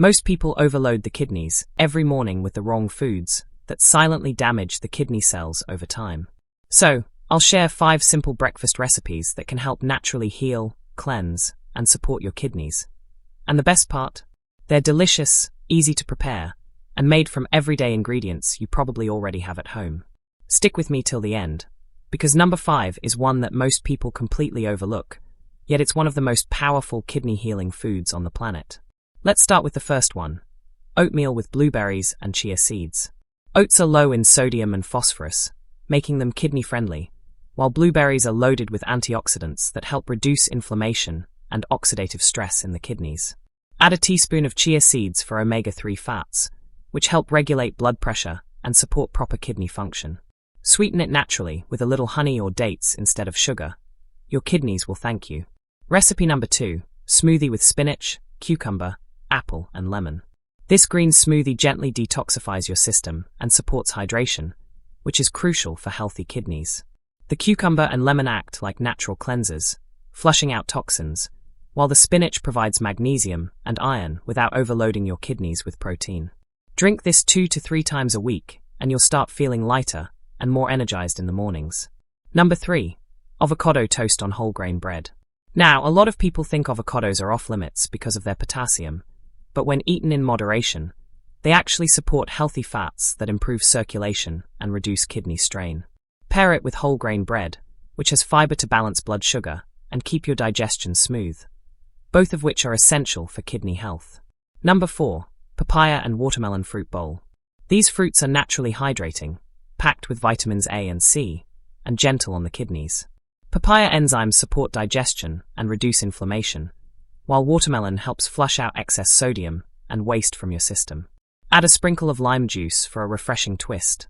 Most people overload the kidneys every morning with the wrong foods that silently damage the kidney cells over time. So, I'll share 5 simple breakfast recipes that can help naturally heal, cleanse, and support your kidneys. And the best part? They're delicious, easy to prepare, and made from everyday ingredients you probably already have at home. Stick with me till the end, because number 5 is one that most people completely overlook, yet it's one of the most powerful kidney-healing foods on the planet. Let's start with the first one: oatmeal with blueberries and chia seeds. Oats are low in sodium and phosphorus, making them kidney-friendly, while blueberries are loaded with antioxidants that help reduce inflammation and oxidative stress in the kidneys. Add a teaspoon of chia seeds for omega-3 fats, which help regulate blood pressure and support proper kidney function. Sweeten it naturally with a little honey or dates instead of sugar. Your kidneys will thank you. Recipe number 2: smoothie with spinach, cucumber, apple, and lemon. This green smoothie gently detoxifies your system and supports hydration, which is crucial for healthy kidneys. The cucumber and lemon act like natural cleansers, flushing out toxins, while the spinach provides magnesium and iron without overloading your kidneys with protein. Drink this 2 to 3 times a week, and you'll start feeling lighter and more energized in the mornings. Number 3: avocado toast on whole grain bread. Now, a lot of people think avocados are off limits because of their potassium, but when eaten in moderation, they actually support healthy fats that improve circulation and reduce kidney strain. Pair it with whole grain bread, which has fiber to balance blood sugar and keep your digestion smooth, both of which are essential for kidney health. Number 4: papaya and watermelon fruit bowl. These fruits are naturally hydrating, packed with vitamins A and C, and gentle on the kidneys. Papaya enzymes support digestion and reduce inflammation, while watermelon helps flush out excess sodium and waste from your system. Add a sprinkle of lime juice for a refreshing twist.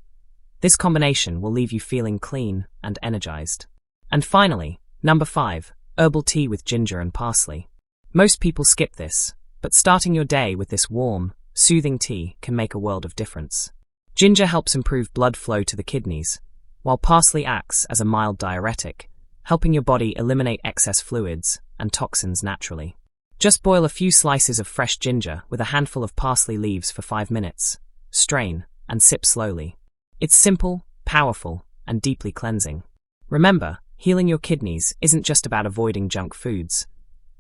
This combination will leave you feeling clean and energized. And finally, number 5: herbal tea with ginger and parsley. Most people skip this, but starting your day with this warm, soothing tea can make a world of difference. Ginger helps improve blood flow to the kidneys, while parsley acts as a mild diuretic, helping your body eliminate excess fluids and toxins naturally. Just boil a few slices of fresh ginger with a handful of parsley leaves for 5 minutes, strain, and sip slowly. It's simple, powerful, and deeply cleansing. Remember, healing your kidneys isn't just about avoiding junk foods.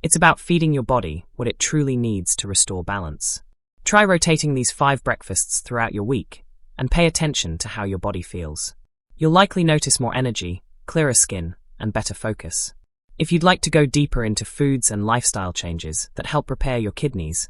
It's about feeding your body what it truly needs to restore balance. Try rotating these 5 breakfasts throughout your week, and pay attention to how your body feels. You'll likely notice more energy, clearer skin, and better focus. If you'd like to go deeper into foods and lifestyle changes that help repair your kidneys,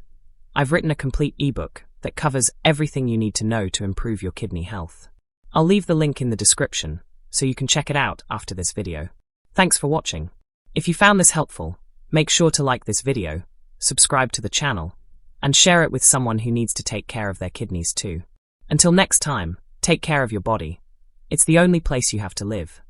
I've written a complete ebook that covers everything you need to know to improve your kidney health. I'll leave the link in the description so you can check it out after this video. Thanks for watching. If you found this helpful, make sure to like this video, subscribe to the channel, and share it with someone who needs to take care of their kidneys too. Until next time, take care of your body. It's the only place you have to live.